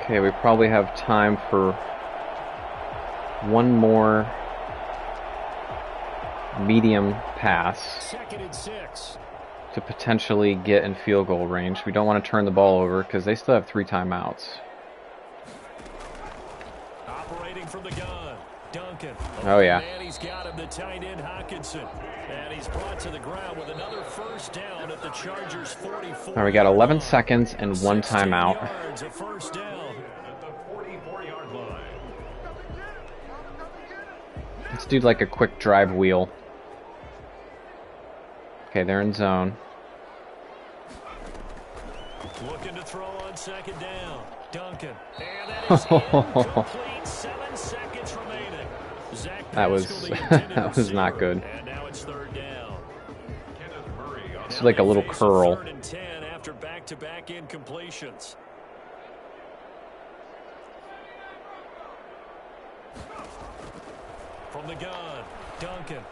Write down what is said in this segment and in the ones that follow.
Okay, we probably have time for one more medium pass to potentially get in field goal range. We don't want to turn the ball over because they still have 3 timeouts. Operating from the gun, Duncan. Oh yeah. And he's got him, the tight end Hockenson. And he's brought to the ground with another first down at the Chargers 44. Now we got 11 seconds and 1 timeout. A first down. Let's do like a quick drive wheel. Okay, they're in zone. Looking to throw on second down. Duncan. And that is incomplete. 7 seconds remaining. That was not good. And now it's third down. It's like a little curl. 3rd and 10 after back-to-back incompletions. From the gun, Duncan.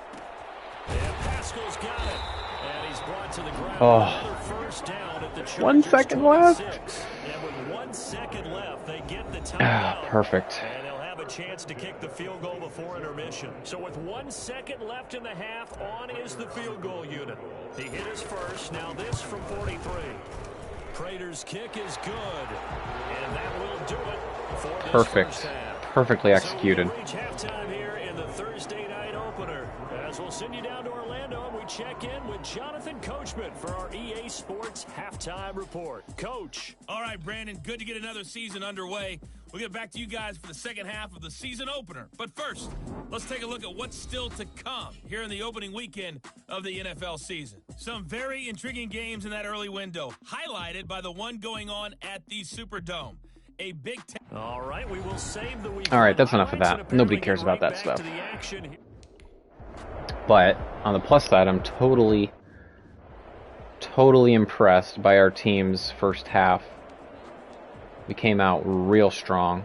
And Pascal's got it. And he's brought to the ground. Another first down at the Chargers 1 second left. And with 1 second left, they get the timeout. Perfect. And they'll have a chance to kick the field goal before intermission. So with 1 second left in the half, on is the field goal unit. He hit his first. Now this from 43. Prater's kick is good. And that will do it for this Perfect. first half. Perfectly executed. So we'll reach halftime here in the Thursday night opener. As we'll send you down to Orlando, and we check in with Jonathan Coachman for our EA Sports Halftime Report. Coach. All right, Brandon, good to get another season underway. We'll get back to you guys for the second half of the season opener. But first, let's take a look at what's still to come here in the opening weekend of the NFL season. Some very intriguing games in that early window, highlighted by the one going on at the Superdome. A big All right, we will save the weekend. All right, that's enough of that. Nobody cares about that stuff. But on the plus side, I'm totally impressed by our team's first half. We came out real strong.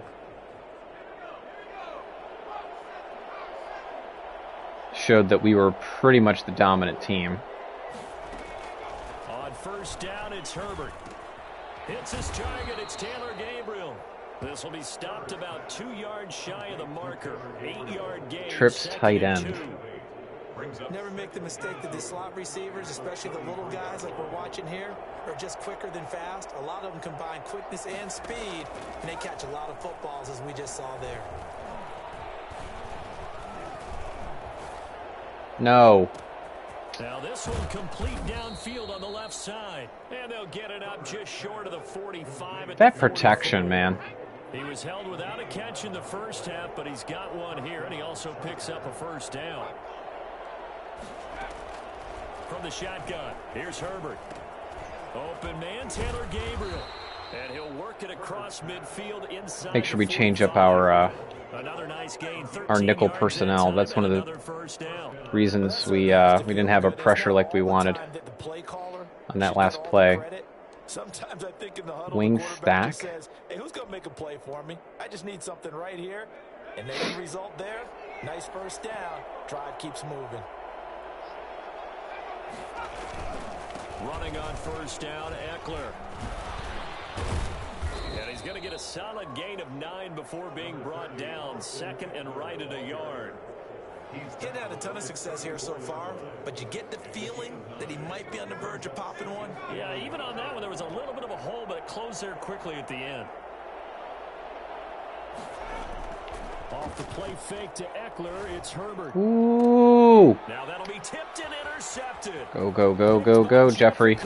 Showed that we were pretty much the dominant team. On first down, it's Herbert. Hits his target, it's Taylor Gabriel. This will be stopped about 2 yards shy of the marker. 8-yard gain. Trips tight end. Never make the mistake that the slot receivers, especially the little guys like we're watching here, are just quicker than fast. A lot of them combine quickness and speed, and they catch a lot of footballs, as we just saw there. No. Now this one complete downfield on the left side. And they'll get it up just short of the 45. That protection, man. He was held without a catch in the first half, but he's got one here, and he also picks up a first down. From the shotgun, here's Herbert. Open man, Taylor Gabriel. And he'll work it across midfield inside. Make sure we change up our nice gain, nickel personnel. That's one of the reasons we didn't have a pressure like we wanted on that last play. Sometimes I think in the huddle, Wing the stack. says, hey, who's going to make a play for me? I just need something right here. And the end result there, nice first down. Drive keeps moving. Running on first down, Eckler. And he's going to get a solid gain of 9 before being brought down. Second and right at a yard. He's had a ton of success here so far, but you get the feeling that he might be on the verge of popping one. Yeah, even on that one, there was a little bit of a hole, but it closed there quickly at the end. Off the play fake to Eckler, it's Herbert. Ooh! Now that'll be tipped and intercepted. Go, go, go, go, go, Jeffrey.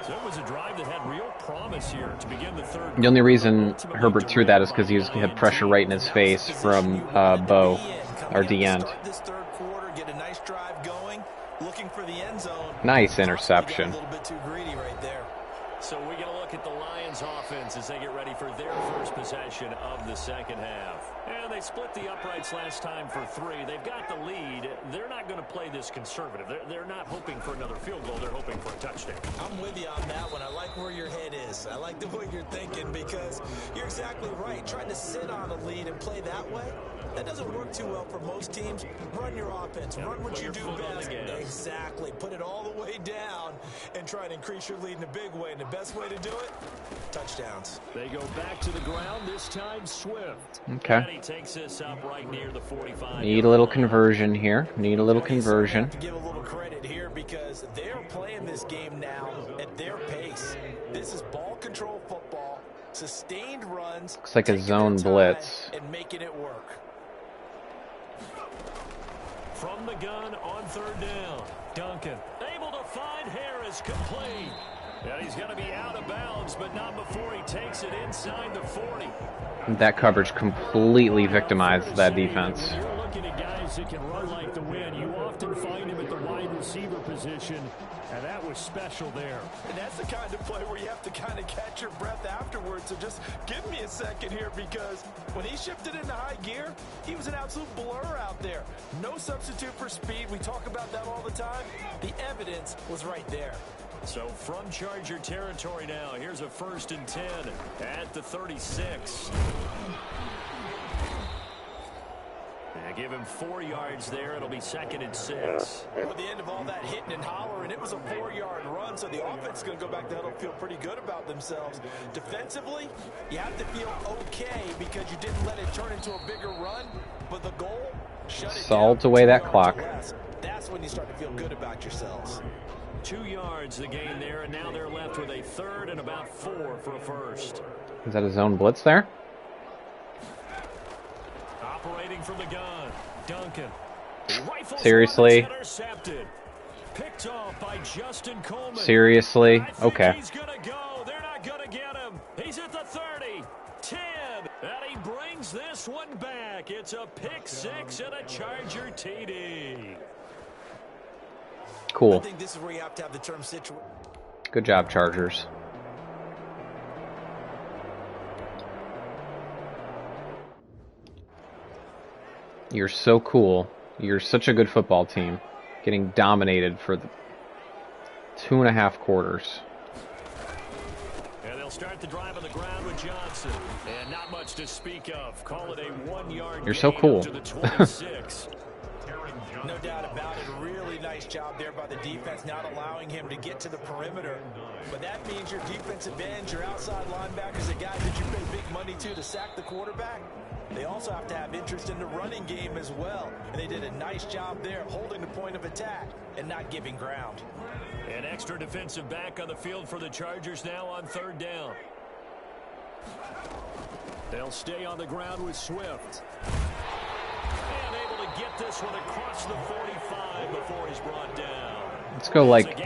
So it was a drive that had real promise here to begin the third. The only reason Herbert threw that is because he had pressure right in his face from Bo, our D end. This third quarter, get a nice drive going, looking for the end zone. Nice interception. A little bit too greedy right there. So we get a look at the Lions offense as they get ready for their first possession of the second half. And they split the uprights last time for 3. They've got the lead. They're not going to play this conservative. They're not hoping for another field goal. They're hoping for a touchdown. I'm with you on that one. I like where your head is. I like the way you're thinking because you're exactly right. Trying to sit on a lead and play that way, That doesn't work too well for most teams. Run your offense. Run what you do best. Exactly. Put it all the way down and try and increase your lead in a big way. And the best way to do it, touchdowns. They go back to the ground, this time Swift. Okay. And he takes this up right near the 45. Need a little conversion here. Need a little conversion. Have to give a little credit here because they're playing this game now at their pace. This is ball control football, sustained runs. Looks like a zone blitz. And making it work. From the gun on third down, Duncan able to find Harris, complete. And he's going to be out of bounds, but not before he takes it inside the 40. That coverage completely victimized that defense. When you're looking at guys that can run like the wind, you often find him at the wide receiver position, and that was special there. And that's the kind of play where you have to kind of catch your breath afterwards. So just give me a second here, because when he shifted into high gear, he was an absolute blur out there. No substitute for speed. We talk about that all the time. The evidence was right there. So from Charger territory now, here's a 1st and 10 at the 36. They give him 4 yards there. It'll be 2nd and 6. At the end of all that hitting and hollering, it was a 4-yard run, so the offense is going to go back to huddle, feel pretty good about themselves. Defensively, you have to feel okay because you didn't let it turn into a bigger run, but the goal, shut it Salt down away 2 that yards clock. or less. That's when you start to feel good about yourselves. 2 yards the gain there, and now they're left with a 3rd and about 4 for a 1st. Is that a zone blitz there? Operating from the gun, Duncan. Rifles Seriously? one, intercepted. Picked off by Justin Coleman. Seriously? I think Okay. he's going to go. They're not going to get him. He's at the 30, 10, and he brings this one back. It's a pick 6 and a Charger TD. Cool. I think this is where you have to have the term situation. Good job, Chargers. You're so cool. You're such a good football team. Getting dominated for the 2.5 quarters. And they'll start the drive on the ground with Johnson. And not much to speak of. Call it a 1-yard You're so gain cool. up to the 26. No doubt about it. Really nice job there by the defense, not allowing him to get to the perimeter. But that means your defensive ends, your outside linebackers, the guys that you pay big money to sack the quarterback, they also have to have interest in the running game as well. And they did a nice job there holding the point of attack and not giving ground. An extra defensive back on the field for the Chargers now on 3rd down. They'll stay on the ground with Swift. And able to get this one across the 45 before he's brought down. Let's go, like,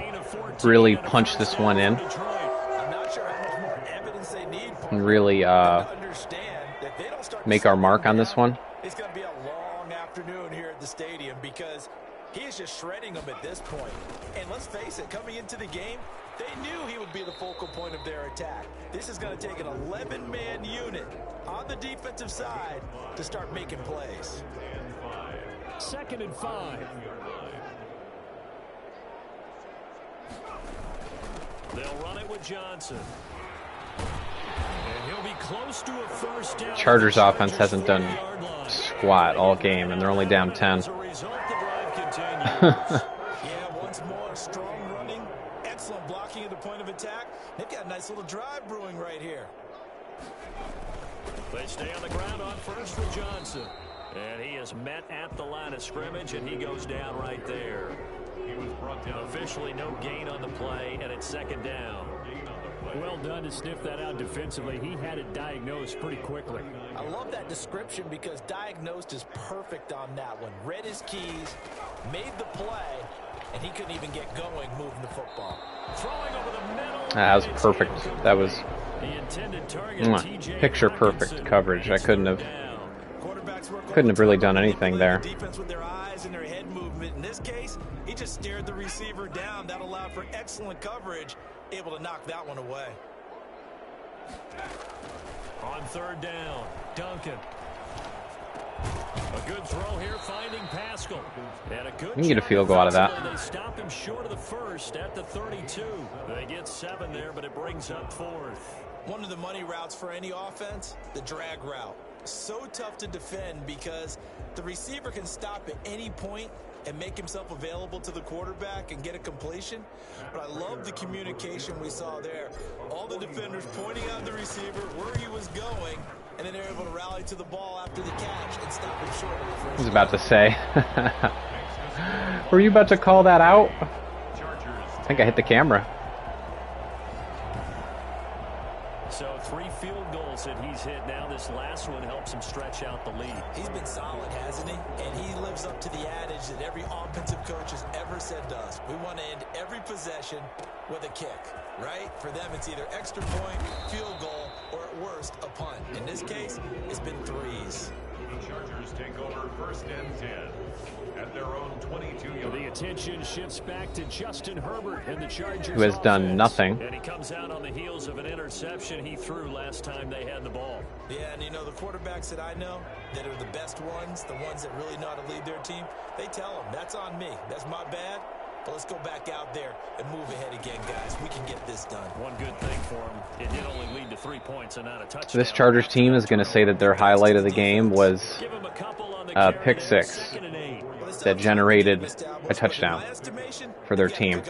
really punch this one in. I'm not sure how much more evidence they need And really understand that they don't start make our mark on this one. It's going to be a long afternoon here at the stadium because he is just shredding them at this point. And let's face it, coming into the game, they knew he would be the focal point of their attack. This is going to take an 11-man unit on the defensive side to start making plays. 2nd and 5. They'll run it with Johnson. And he'll be close to a 1st down. Chargers offense hasn't done squat all game, and they're only down 10. As a result, the drive continues. Yeah, once more, strong running, excellent blocking at the point of attack. They've got a nice little drive brewing right here. They stay on the ground on 1st with Johnson. And he is met at the line of scrimmage, and he goes down right there. Officially no gain on the play, and it's 2nd down. Well done to sniff that out defensively. He had it diagnosed pretty quickly. I love that description because diagnosed is perfect on that one. Read his keys, made the play, and he couldn't even get going moving the football. Throwing over the middle. That was perfect. That was The intended target, picture perfect coverage. I couldn't have Couldn't have really done anything there. Defense with their eyes and their head movement. In this case, he just stared the receiver down. That allowed for excellent coverage, able to knock that one away. On 3rd down, Duncan. A good throw here, finding Pascal. And a good You can get a field goal out of that. They stop him short of the 1st at the 32. They get 7 there, but it brings up 4th. One of the money routes for any offense, the drag route. so tough to defend because the receiver can stop at any point and make himself available to the quarterback and get a completion. But I love the communication we saw there. All the defenders pointing out the receiver where he was going, and then they're able to rally to the ball after the catch and stop him short. I was about to say. Were you about to call that out? I think I hit the camera. So 3 field goals that he's hit now. This last one helps him stretch out the lead. He's been solid, hasn't he? And he lives up to the adage that every offensive coach has ever said to us. We want to end every possession with a kick, right? For them, it's either extra point, field goal, or at worst, a punt. In this case, it's been 3s. The Chargers take over 1st and 10 at their own 22-yard. The attention shifts back to Justin Herbert and the Chargers, who has done nothing. And he comes out on the heels of an interception he threw last time they had the ball. Yeah, and you know, the quarterbacks that I know that are the best ones, the ones that really know how to lead their team, they tell them, that's on me. That's my bad. But let's go back out there and move ahead again, guys. We can get this done. One good thing for him, it did only lead to 3 points and not a touchdown. This Chargers team is going to say that their highlight of the game was pick 6 that generated a touchdown for their team. They've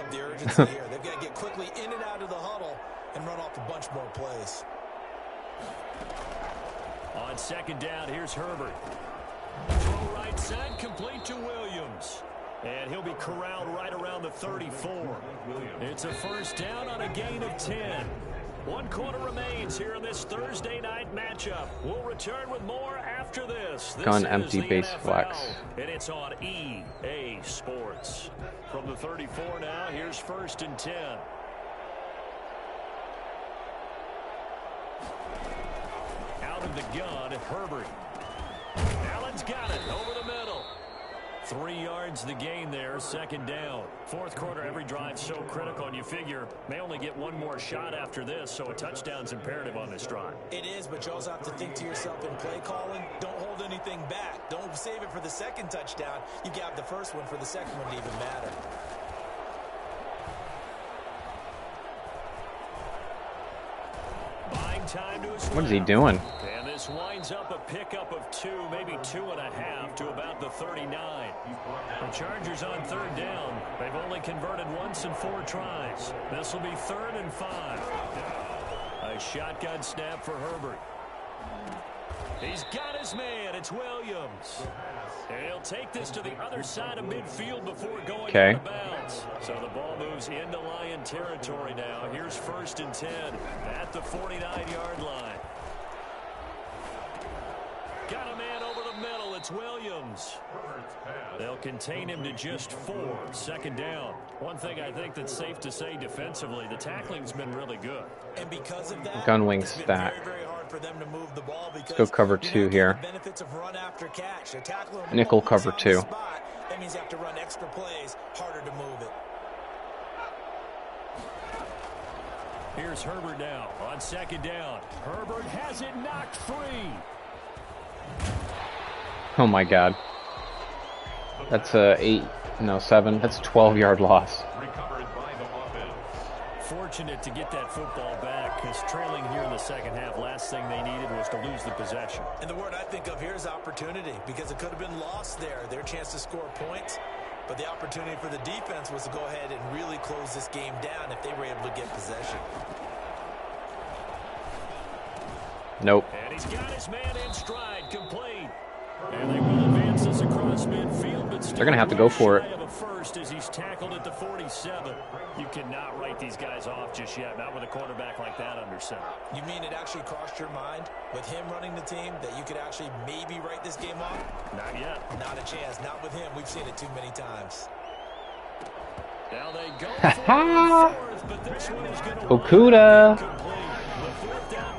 got to get quickly in and out of the huddle and run off a bunch more plays. On 2nd down, here's Herbert. Throw right side, complete to Williams. And he'll be corralled right around the 34. It's a 1st down on a gain of 10. 1 quarter remains here in this Thursday night matchup. We'll return with more after this. Gun empty base flex. And it's on EA Sports. From the 34 now, here's 1st and 10. Out of the gun, Herbert. Allen's got it over the middle. 3 yards the gain there, 2nd down. 4th quarter, every drive so critical, and you figure may only get 1 more shot after this, so a touchdown's imperative on this drive. It is, but you also have to think to yourself in play calling, don't hold anything back. Don't save it for the 2nd touchdown. You got the 1st one for the 2nd one to even matter. Buying time to his What is he doing? And this winds up a pickup of 2, maybe 2.5 to about the 39. The Chargers on 3rd down. They've only converted once in 4 tries. This will be 3rd and 5. A shotgun snap for Herbert. He's got his man. It's Williams. And he'll take this to the other side of midfield before going out of bounds. So the ball moves into Lion territory now. Here's 1st and 10 at the 49-yard line. Got a man over the middle. It's Williams. They'll contain him to just 4. 2nd down. One thing I think that's safe to say defensively, the tackling's been really good. And because of that, Gun wing it's been stack. very, very hard for them to move the ball because Let's go cover 2 here. benefits of run after catch. Nickel cover 2. That means you have to run extra plays, harder to move it. Here's Herbert now on 2nd down. Herbert has it knocked free. Oh my God. That's 7. That's a 12-yard loss. Recovered by the offense. Fortunate to get that football back because trailing here in the 2nd half, last thing they needed was to lose the possession. And the word I think of here is opportunity because it could have been lost there. Their chance to score points. But the opportunity for the defense was to go ahead and really close this game down if they were able to get possession. Nope. And he's got his man in stride, complete. And they will advance this across midfield, but They're going to have to go for it. of a first as he's tackled at the 47. You cannot write these guys off just yet, not with a quarterback like that under center. You mean it actually crossed your mind with him running the team that you could actually maybe write this game off? Not yet. Not a chance. Not with him. We've seen it too many times. Now they go for fourth, but this one is going to Okuda. complete.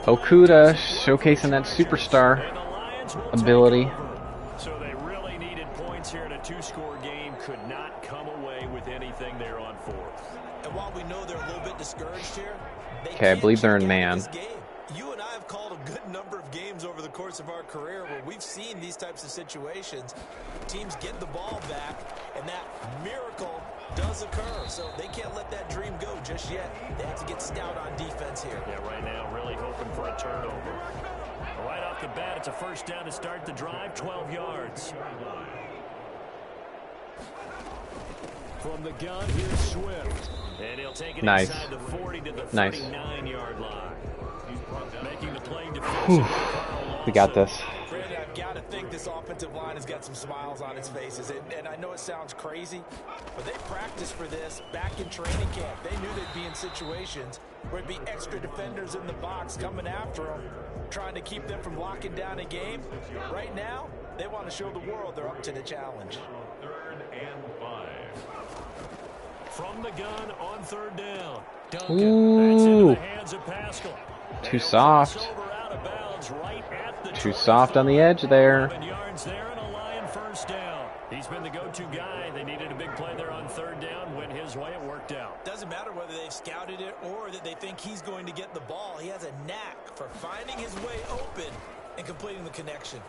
Okuda showcasing that superstar And the Lions will ability. take over. So they really needed points here in a 2-score game. Could not come away with anything there on 4th. And while we know they're a little bit discouraged here, Okay, I believe they're in man. this game. You and I have called a good number of games over the course of our career where we've seen these types of situations. Teams get the ball back, and that miracle does occur. So they can't let that dream go just yet. They have to get stout on defense here. Yeah, right now really hoping for a turnover. Right off the bat, it's a first down to start the drive, 12 yards. From the gun, here's Swift. And he'll take it inside the 40 to the 39-yard line. Making the play defensive. We got this. Brandon, I've got to think this offensive line has got some smiles on its faces. And I know it sounds crazy, but they practiced for this back in training camp. They knew they'd be in situations where it'd be extra defenders in the box coming after them, trying to keep them from locking down a game. Right now, they want to show the world they're up to the challenge. 3rd and 5. From the gun on 3rd down. Ooh. That's into the hands of Pascal. Too soft. Too soft on the edge there. Yards there and a Lion first down. He's been the go-to guy. They needed a big play there on 3rd down. Went his way. It worked out. Doesn't matter whether they've scouted it or that they think he's going to get the ball. He has a knack for finding his way open and completing the connection.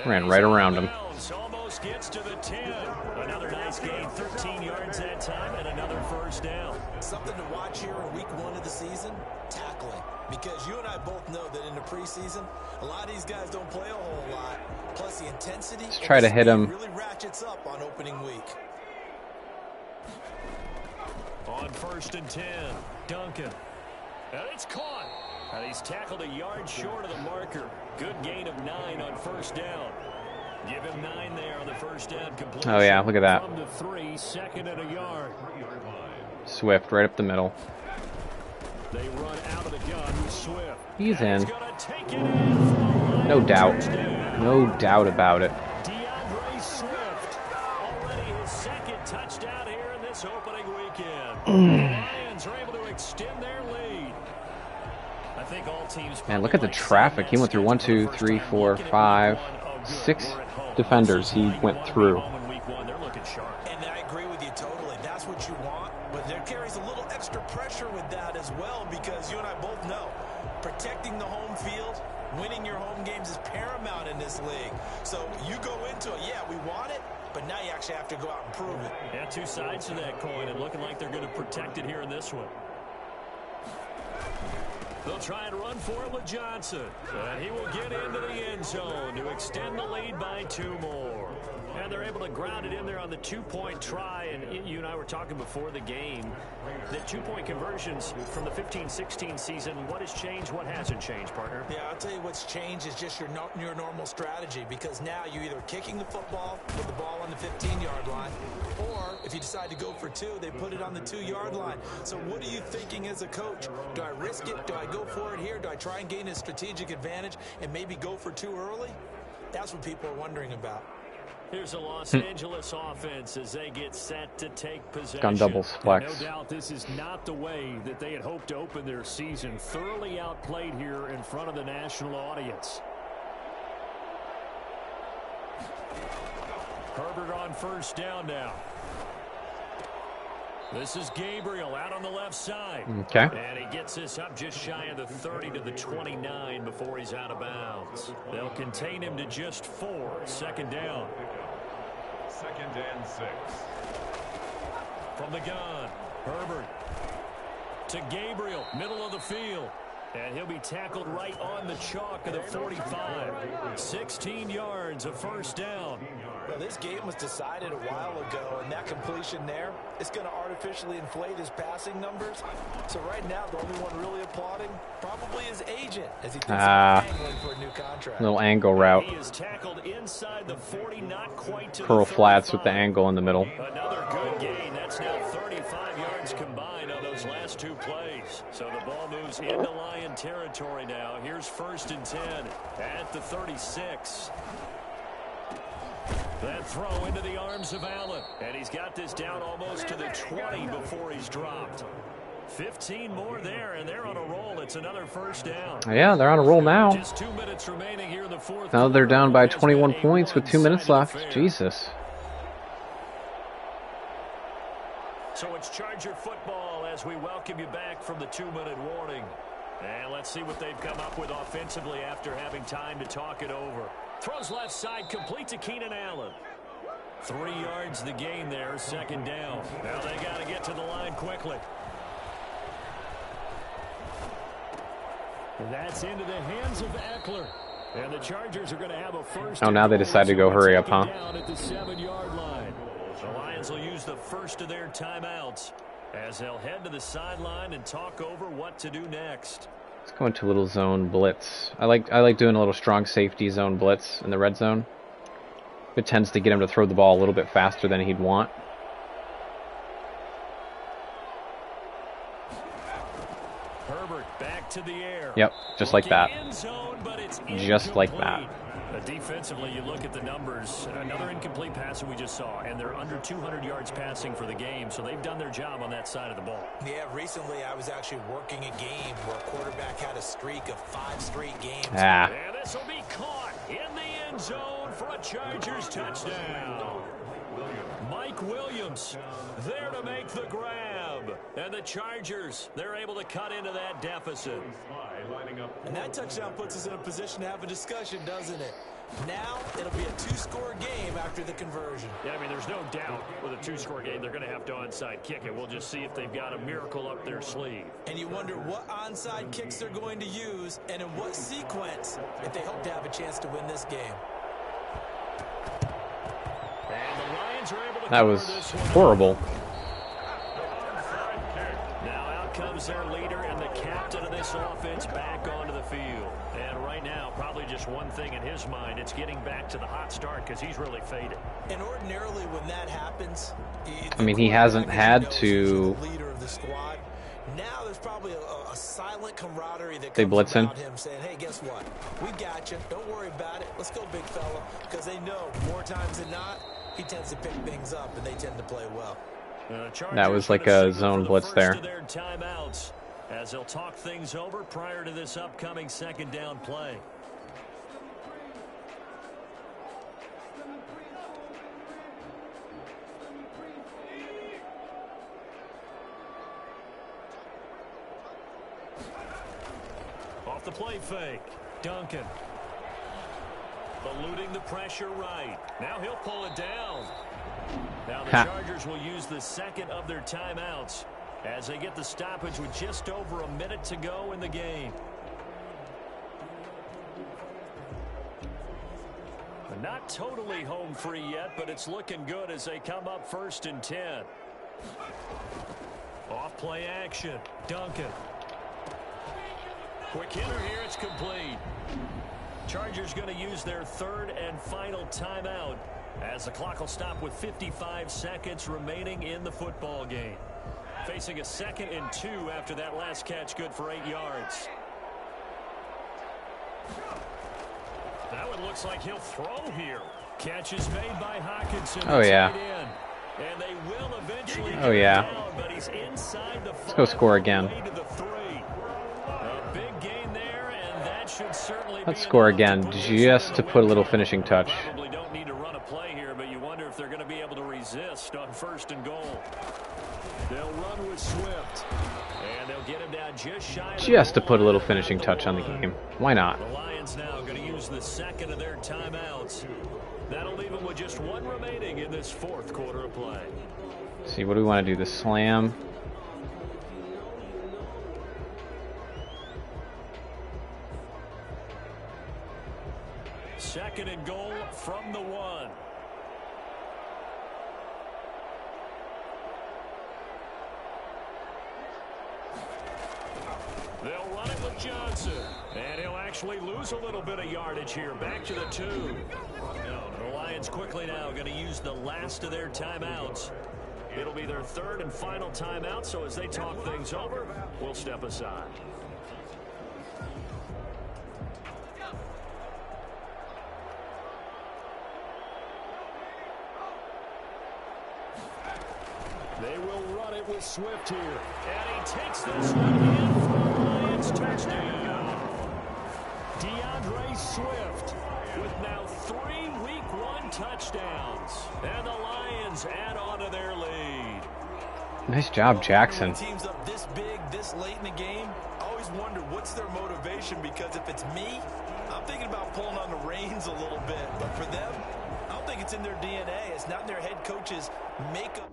Ran right around him. Almost gets to the 10. Another nice gain, 13 yards that time, and another first down. Something to watch here in week 1 of the season, tackling. Because you and I both know that in the preseason, a lot of these guys don't play a whole lot. Plus the intensity. Let's try to hit him. Really ratchets up on opening week. On 1st and 10, Duncan. And it's caught. And he's tackled a yard short of the marker. Good gain of 9 on 1st down. Give him 9 there on the first down completion. Oh yeah, look at that. From the 3, 2nd and a yard. Swift right up the middle. They run out of the gun with Swift. He's in. Take it in. No doubt. No doubt about it. DeAndre Swift. Already his 2nd touchdown here in this opening weekend. The Lions are able to extend their lead. I think all teams. Man, look at the traffic. He went through 1, 2, 3, 4, 5, 6 defenders he went through. And I agree with you totally. That's what you want. But there carries a little extra pressure with that as well, because you and I both know protecting the home field, winning your home games is paramount in this league. So you go into it, yeah, we want it, but now you actually have to go out and prove it. Yeah, 2 sides to that coin, and looking like they're going to protect it here in this one. They'll try and run for it with Johnson. And he will get into the end zone to extend the lead by 2 more. And they're able to ground it in there on the 2-point try. And you and I were talking before the game. The 2-point conversions from the 15-16 season, what has changed, what hasn't changed, partner? Yeah, I'll tell you what's changed is just your normal strategy, because now you're either kicking the football with the ball on the 15-yard line, or if you decide to go for 2, they put it on the 2-yard line. So what are you thinking as a coach? Do I risk it? Do I go for it here? Do I try and gain a strategic advantage and maybe go for 2 early? That's what people are wondering about. Here's a Los Angeles offense as they get set to take possession. Gun doubles flex. No doubt this is not the way that they had hoped to open their season. Thoroughly outplayed here in front of the national audience. Herbert on first down now. This is Gabriel out on the left side. Okay. And he gets this up just shy of the 30 to the 29 before he's out of bounds. They'll contain him to just 4. 2nd down. 2nd and 6. From the gun, Herbert to Gabriel, middle of the field. And he'll be tackled right on the chalk of the 45. 16 yards, a first down. Well, this game was decided a while ago, and that completion there is going to artificially inflate his passing numbers. So right now, the only one really applauding probably his agent as he thinks about angling for a new contract. Little angle route. He is tackled inside the 40, not quite to Curl the flats with the angle in the middle. Another good gain. That's now 35 yards combined on those last 2 plays. So the ball moves into Lion territory now. Here's 1st and 10 at the 36. That throw into the arms of Allen. And he's got this down almost to the 20 before he's dropped. 15 more there, and they're on a roll. It's another first down. Yeah, they're on a roll now. Just 2 minutes remaining here in the 4th. Now they're down by 21 points with 2 minutes left. Jesus. So it's Charger football as we welcome you back from the 2-minute warning. And let's see what they've come up with offensively after having time to talk it over. Throws left side, complete to Keenan Allen. 3 yards the gain there, 2nd down. Now they got to get to the line quickly. And that's into the hands of Eckler. And the Chargers are going to have a first. Oh, now they decide to go hurry up, huh? Down at the 7-yard line. The Lions will use the first of their timeouts as they'll head to the sideline and talk over what to do next. Let's go into a little zone blitz. I like doing a little strong safety zone blitz in the red zone. It tends to get him to throw the ball a little bit faster than he'd want. Herbert back to the air. Yep, just like that. Zone, just like that. Defensively, you look at the numbers. Another incomplete pass that we just saw, and they're under 200 yards passing for the game, so they've done their job on that side of the ball. Yeah, recently I was actually working a game where a quarterback had a streak of 5 straight games. Ah. And this will be caught in the end zone for a Chargers touchdown. Mike Williams there to make the grab. And the Chargers, they're able to cut into that deficit. And that touchdown puts us in a position to have a discussion, doesn't it? Now it'll be a 2-score game after the conversion. Yeah, I mean, there's no doubt with a 2-score game, they're going to have to onside kick it. We'll just see if they've got a miracle up their sleeve. And you wonder what onside kicks they're going to use and in what sequence if they hope to have a chance to win this game. And the Lions are able to that was horrible. Now out comes their leader and the captain of this offense back onto the field. And right now, probably just one thing in his mind, it's getting back to the hot start because he's really faded. And ordinarily when that happens, I mean, he hasn't had to. Leader of the squad. Now there's probably a silent camaraderie that they comes blitz about him saying, hey, guess what? We got you. Don't worry about it. Let's go, big fella. Because they know more times than not, he tends to pick things up, and they tend to play well. That was like a zone blitz there. Timeouts as they'll talk things over prior to this upcoming second down play. Off the play fake, Duncan. Eluding the pressure right. Now he'll pull it down. Now the Chargers will use the second of their timeouts as they get the stoppage with just over a minute to go in the game. Not totally home free yet, but it's looking good as they come up 1st and 10. Off play action, Duncan. Quick hitter here, it's complete. Chargers going to use their third and final timeout as the clock will stop with 55 seconds remaining in the football game. Facing a 2nd and 2 after that last catch, good for 8 yards. That one looks like he'll throw here. Catch is made by Hawkinson. Oh, yeah. And they will eventually down, but he's inside the Let's go score again. Let's score again, just to put a little finishing touch. Probably don't need to run a play here, but you wonder if they're going to be able to resist on 1st and goal. They'll run with Swift, and they'll get him down just shy. Just to put a little finishing touch on the game. Why not? The Lions now going to use the second of their timeouts. That'll leave them with just one remaining in this 4th quarter of play. Let's see, what do we want to do? The slam. Second and goal from the 1. They'll run it with Johnson. And he'll actually lose a little bit of yardage here. Back to the 2. The Lions quickly now going to use the last of their timeouts. It'll be their 3rd and final timeout, so as they talk things over, we'll step aside. They will run it with Swift here. And he takes this one in for the Lions touchdown. DeAndre Swift with now 3 Week 1 touchdowns. And the Lions add on to their lead. Nice job, Jackson. Teams up this big, this late in the game, I always wonder what's their motivation, because if it's me, I'm thinking about pulling on the reins a little bit. But for them, I don't think it's in their DNA. It's not in their head coach's makeup.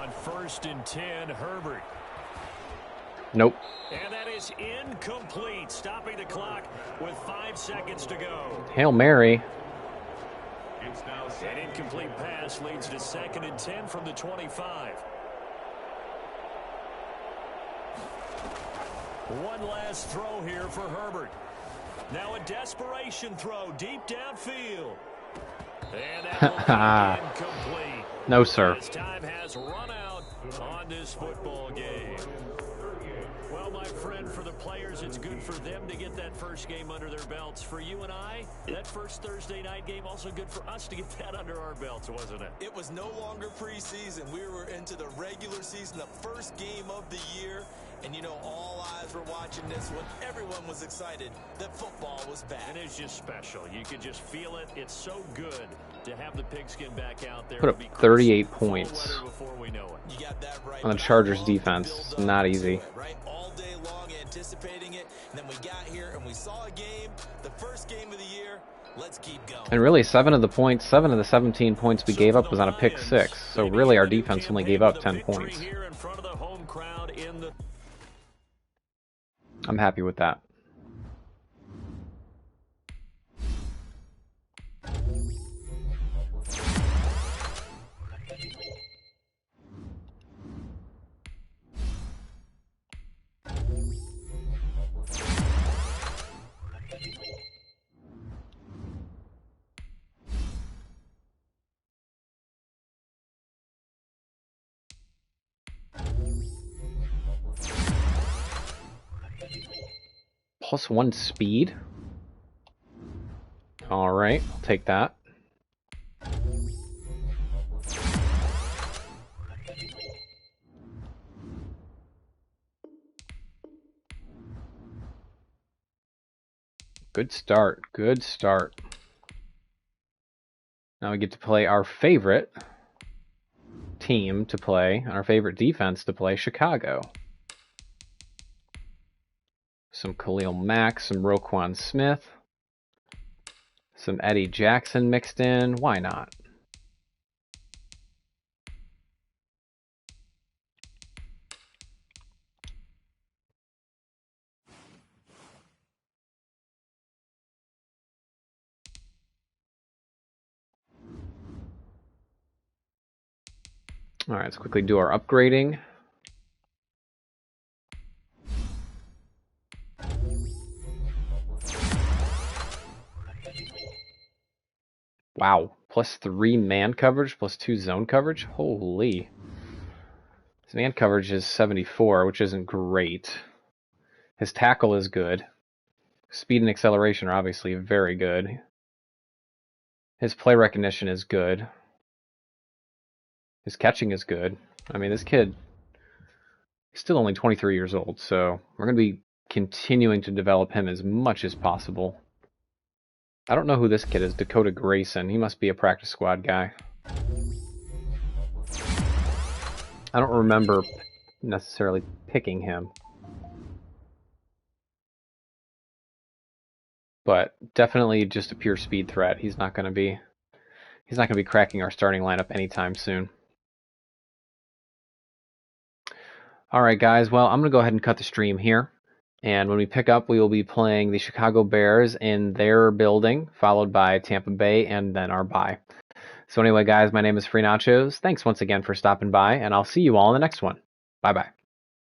On 1st and 10, Herbert. Nope. And that is incomplete, stopping the clock with 5 seconds to go. Hail Mary. An incomplete pass leads to 2nd and 10 from the 25. One last throw here for Herbert. Now a desperation throw deep downfield. And that will be incomplete. No, sir. His time has run out on this football game. Well, my friend, for the players, it's good for them to get that first game under their belts. For you and I, that first Thursday night game, also good for us to get that under our belts, wasn't it? It was no longer preseason. We were into the regular season, the first game of the year. And, you know, all eyes were watching this when everyone was excited that football was back. And it's just special. You could just feel it. It's so good to have the pigskin back out there. Put up 38 points before we know it. You got that right. on the Chargers defense. Not easy. Right, all day long anticipating it. And then we got here and we saw a game, the first game of the year. Let's keep going. And really, 7 of the 17 points we gave up was on a pick 6. So really, our defense only gave up 10 points. I'm happy with that. +1 speed. Alright, I'll take that. Good start, good start. Now we get to play our favorite team to play, and our favorite defense to play, Chicago. Some Khalil Mack, some Roquan Smith, some Eddie Jackson mixed in. Why not? All right, let's quickly do our upgrading. Wow, +3 man coverage, +2 zone coverage. Holy. His man coverage is 74, which isn't great. His tackle is good. Speed and acceleration are obviously very good. His play recognition is good. His catching is good. I mean, this kid is still only 23 years old, so we're going to be continuing to develop him as much as possible. I don't know who this kid is, Dakota Grayson. He must be a practice squad guy. I don't remember necessarily picking him. But definitely just a pure speed threat. He's not going to be cracking our starting lineup anytime soon. All right, guys. Well, I'm going to go ahead and cut the stream here. And when we pick up, we will be playing the Chicago Bears in their building, followed by Tampa Bay, and then our bye. So anyway, guys, my name is Free Nachos. Thanks once again for stopping by, and I'll see you all in the next one. Bye-bye.